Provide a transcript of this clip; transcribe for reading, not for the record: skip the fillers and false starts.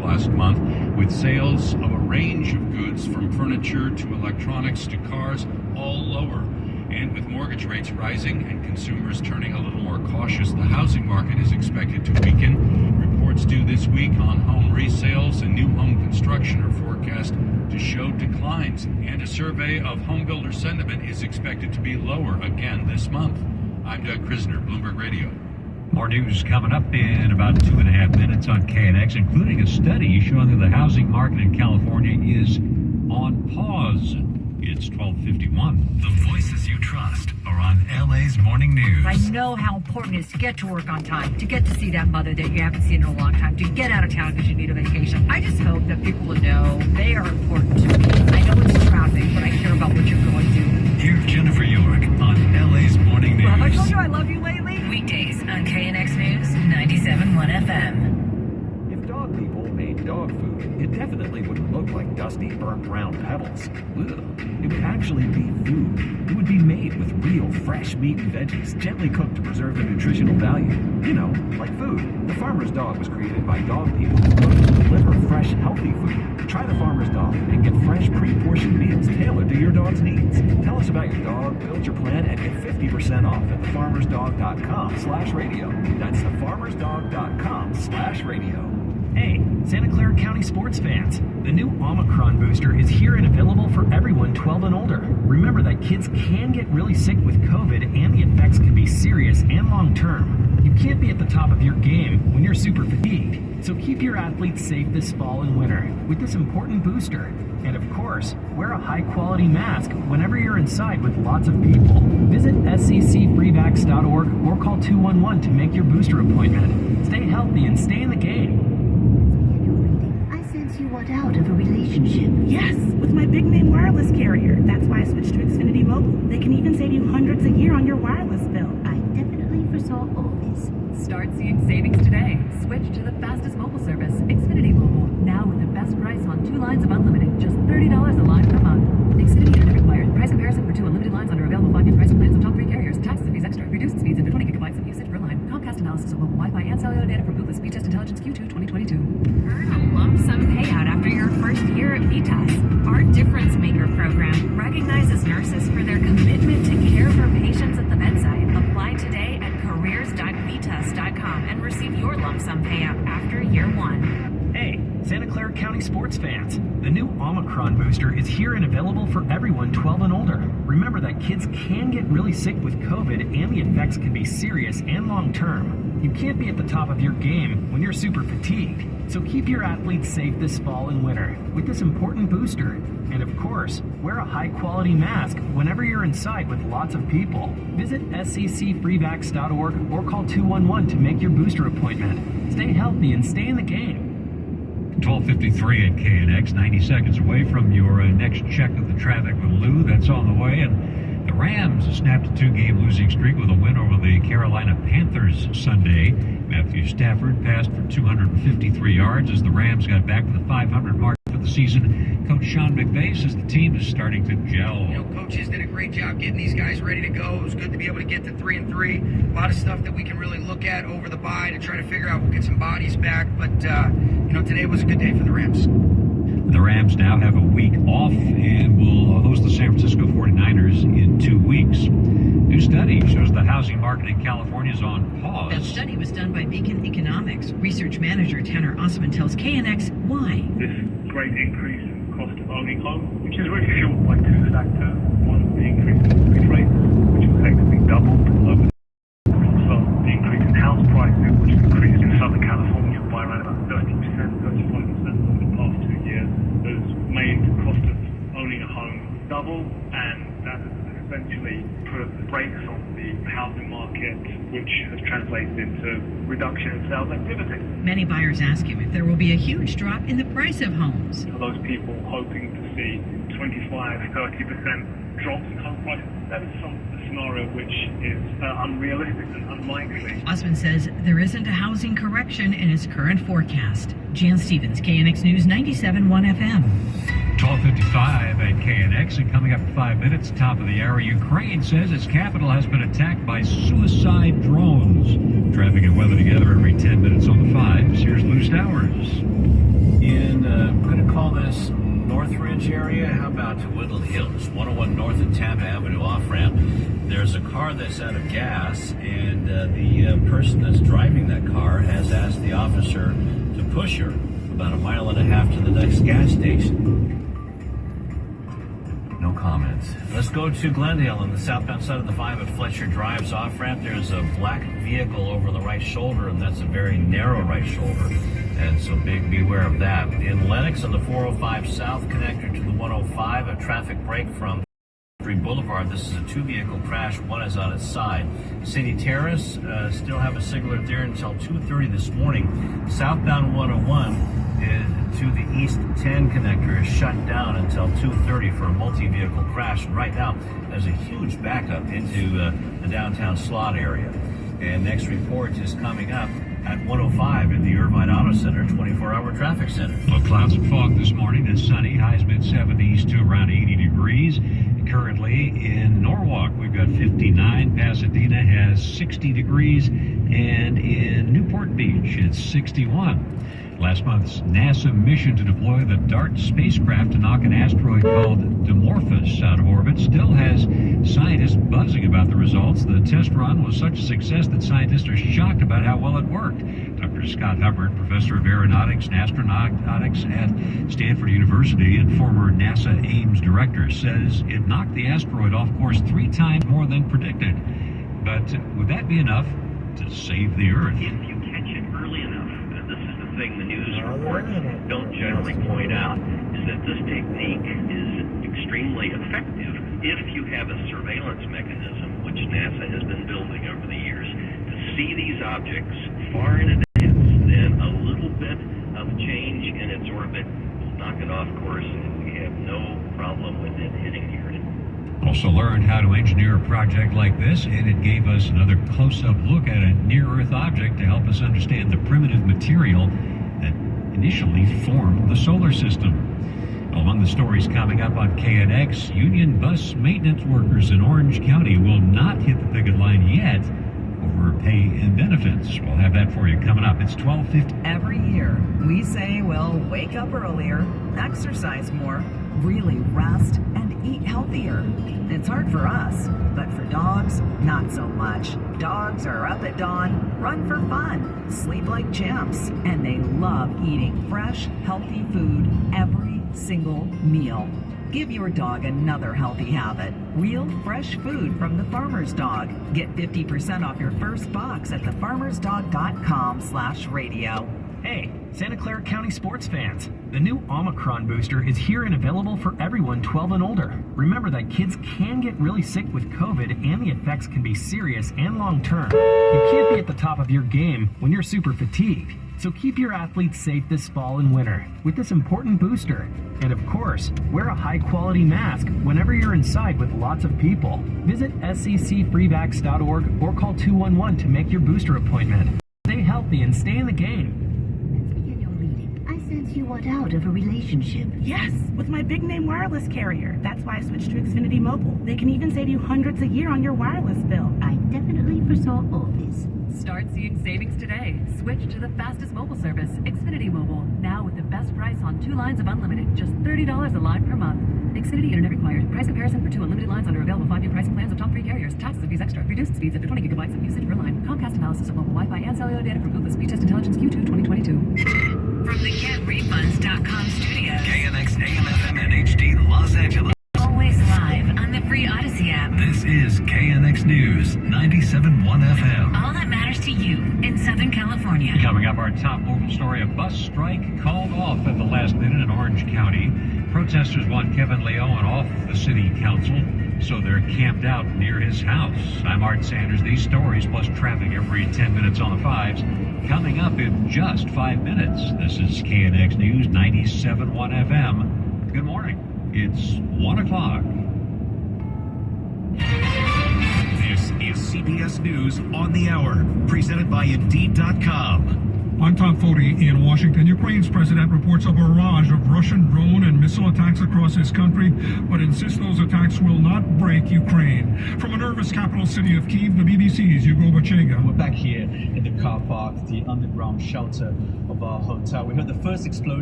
last month, with sales of a range of goods from furniture to electronics to cars all lower. And with mortgage rates rising and consumers turning a little more cautious, the housing market is expected to weaken. Reports due this week on home resales and new home construction are forecast to show declines, and a survey of home builder sentiment is expected to be lower again this month. I'm Doug Krisner, Bloomberg Radio. More news coming up in about 2.5 minutes on KNX, including a study showing that the housing market in California is on pause. It's 12:51. The voices you trust are on LA's Morning News. I know how important it is to get to work on time, to get to see that mother that you haven't seen in a long time, to get out of town because you need a vacation. I just hope that people will know they are important to me. I know it's traffic, but I care about what you're going through. Here's Jennifer York on LA's Morning News. Well, have I told you I love you lately? Weekdays on KNX News 97.1 FM. If dog people made dog food, it definitely wouldn't look like dusty, burnt brown pebbles. Ugh. It would actually be food. It would be made with real fresh meat and veggies, gently cooked to preserve the nutritional value. You know, like food. The Farmer's Dog was created by dog people who look to deliver fresh, healthy food. Try the Farmer's Dog and get fresh, pre-portioned meals tailored to your dog's needs. Tell us about your dog, build your plan, and get 50% off at thefarmersdog.com/radio. That's thefarmersdog.com/radio. Hey, Santa Clara County sports fans. The new Omicron booster is here and available for everyone 12 and older. Remember that kids can get really sick with COVID and the effects can be serious and long-term. You can't be at the top of your game when you're super fatigued. So keep your athletes safe this fall and winter with this important booster. And of course, wear a high-quality mask whenever you're inside with lots of people. Visit sccfreevax.org or call 211 to make your booster appointment. Stay healthy and stay in the game. You want out of a relationship. Yes, with my big name wireless carrier. That's why I switched to Xfinity Mobile. They can even save you hundreds a year on your wireless bill. I definitely foresaw all this. Start seeing savings today. Switch to the fastest mobile service, Xfinity Mobile. Now with the best price on 2 lines of unlimited, just $30 a line per month. Xfinity internet required. Price comparison for 2 unlimited lines under available 5-year pricing plans of top 3 carriers. Taxes and fees extra. Reduced speeds up to 20 gigabytes of usage per line. Comcast analysis of mobile Wi-Fi and cellular data from Ookla Speed Test Intelligence Q2 2022. Earn a lump sum payout after your first year at VITAS. Our Difference Maker program recognizes nurses for their commitment to care for patients at the bedside. Apply today at careers.vitas.com and receive your lump sum payout after year 1. Hey, Santa Clara County sports fans. The new Omicron booster is here and available for everyone 12 and older. Remember that kids can get really sick with COVID and the effects can be serious and long-term. You can't be at the top of your game when you're super fatigued. So keep your athletes safe this fall and winter with this important booster. And of course, wear a high-quality mask whenever you're inside with lots of people. Visit sccfreevax.org or call 211 to make your booster appointment. Stay healthy and stay in the game. 12:53 at KNX, 90 seconds away from your next check of the traffic with Lou. That's on the way. And the Rams snapped a 2-game losing streak with a win over the Carolina Panthers Sunday. Matthew Stafford passed for 253 yards as the Rams got back to the 500 mark for the season. Coach Sean McVay says the team is starting to gel. You know, coaches did a great job getting these guys ready to go. It was good to be able to get to 3-3. A lot of stuff that we can really look at over the bye to try to figure out. We'll get some bodies back, but today was a good day for the Rams. The Rams now have a week off and will host the San Francisco 49ers in 2 weeks. New study shows the housing market in California is on pause. That study was done by Beacon Economics. Research manager Tanner Osman tells KNX why. This great increase in the cost of owning home, which is really fueled by 2 factors. One, the increase in mortgage rates, which effectively doubled over the also the increase in house prices, which has increased in Southern California by around about 30%, 35% over the past 2 years, has made the cost of owning a home double, and that has essentially put brakes on the housing market, which has translated into reduction in sales activity. Many buyers ask him if there will be a huge drop in the price of homes. For those people hoping to see 25-30% drops in home prices, that is a scenario which is unrealistic and unlikely. Osman says there isn't a housing correction in his current forecast. Jan Stevens, KNX News 97.1 FM. 12:55 at KNX, and coming up in 5 minutes, top of the hour, Ukraine says its capital has been attacked by suicide drones. Traffic and weather together every 10 minutes on the 5s. Here's Lou Stowers. Northridge area. How about to Woodland Hills, 101 North and Tampa Avenue off-ramp. There's a car that's out of gas, and the person that's driving that car has asked the officer to push her about 1.5 miles to the next gas station. No comments. Let's go to Glendale on the southbound side of the 5 at Fletcher Drive's off-ramp. There's a black vehicle over the right shoulder, and that's a very narrow right shoulder. And so beware of that. In Lenox on the 405 South connector to the 105, a traffic break from Boulevard. This is a 2-vehicle crash. One is on its side. City Terrace still have a signal there until 2:30 this morning. Southbound 101 to the East 10 connector is shut down until 2:30 for a multi-vehicle crash. And right now, there's a huge backup into the downtown slot area. And next report is coming up at 105 in the Irvine Auto Center 24-hour traffic center. Well, clouds and fog this morning. It's sunny. Highs mid-70s to around 80 degrees. Currently in Norwalk, we've got 59. Pasadena has 60 degrees. And in Newport Beach, it's 61. Last month's NASA mission to deploy the DART spacecraft to knock an asteroid called Dimorphos out of orbit still has scientists buzzing about the results. The test run was such a success that scientists are shocked about how well it worked. Dr. Scott Hubbard, professor of aeronautics and astronautics at Stanford University and former NASA Ames director, says it knocked the asteroid off course 3 times more than predicted. But would that be enough to save the Earth? If you catch it early enough, this is the thing the news reports don't generally point out, is that this technique is extremely effective if you have a surveillance mechanism, which NASA has been building over the years, to see these objects far in advance. Then a little bit of change in its orbit will knock it off course, and we have no problem with it hitting the Earth. Also learned how to engineer a project like this, and it gave us another close-up look at a near-Earth object to help us understand the primitive material that initially formed the solar system. Among the stories coming up on KNX, union bus maintenance workers in Orange County will not hit the picket line yet over pay and benefits. We'll have that for you coming up. It's 12:50. Every year, we say we'll wake up earlier, exercise more, really rest, and eat healthier. It's hard for us, but for dogs, not so much. Dogs are up at dawn, run for fun, sleep like champs, and they love eating fresh, healthy food every single meal. Give your dog another healthy habit. Real fresh food from the Farmer's Dog. Get 50% off your first box at thefarmersdog.com/radio. Hey, Santa Clara County sports fans. The new Omicron booster is here and available for everyone 12 and older. Remember that kids can get really sick with COVID, and the effects can be serious and long-term. You can't be at the top of your game when you're super fatigued. So keep your athletes safe this fall and winter with this important booster. And of course, wear a high-quality mask whenever you're inside with lots of people. Visit sccfreevax.org or call 211 to make your booster appointment. Stay healthy and stay in the game. I sense you want out of a relationship. Yes, with my big name wireless carrier. That's why I switched to Xfinity Mobile. They can even save you hundreds a year on your wireless bill. I definitely foresaw all this. Start seeing savings today. Switch to the fastest mobile service, Xfinity Mobile. Now with the best price on 2 lines of unlimited, just $30 a line per month. Xfinity Internet required. Price comparison for 2 unlimited lines under available 5-year pricing plans of top 3 carriers. Taxes and fees extra. Reduced speeds up to 20 gigabytes of usage per line. Comcast analysis of mobile Wi-Fi and cellular data from Ookla Speed Test Intelligence Q2 2022. From the GetRefunds.com studio. KNX AM FM and HD Los Angeles. Always live on the free Odyssey app. This is KNX News 97.1 FM. All that matters to you in Southern California. Coming up, our top local story, a bus strike called off at the last minute in Orange County. Protesters want Kevin Leon off the city council, so they're camped out near his house. I'm Art Sanders. These stories plus traffic every 10 minutes on the 5s. Coming up in just 5 minutes. This is KNX News 97.1 FM. Good morning. It's 1 o'clock. This is CBS News on the Hour, presented by Indeed.com. On top 40 in Washington, Ukraine's president reports a barrage of Russian drone and missile attacks across his country, but insists those attacks will not break Ukraine. From a nervous capital city of Kyiv, the BBC's Hugo Bachega. We're back here in the car park, the underground shelter of our hotel. We heard the first explosion.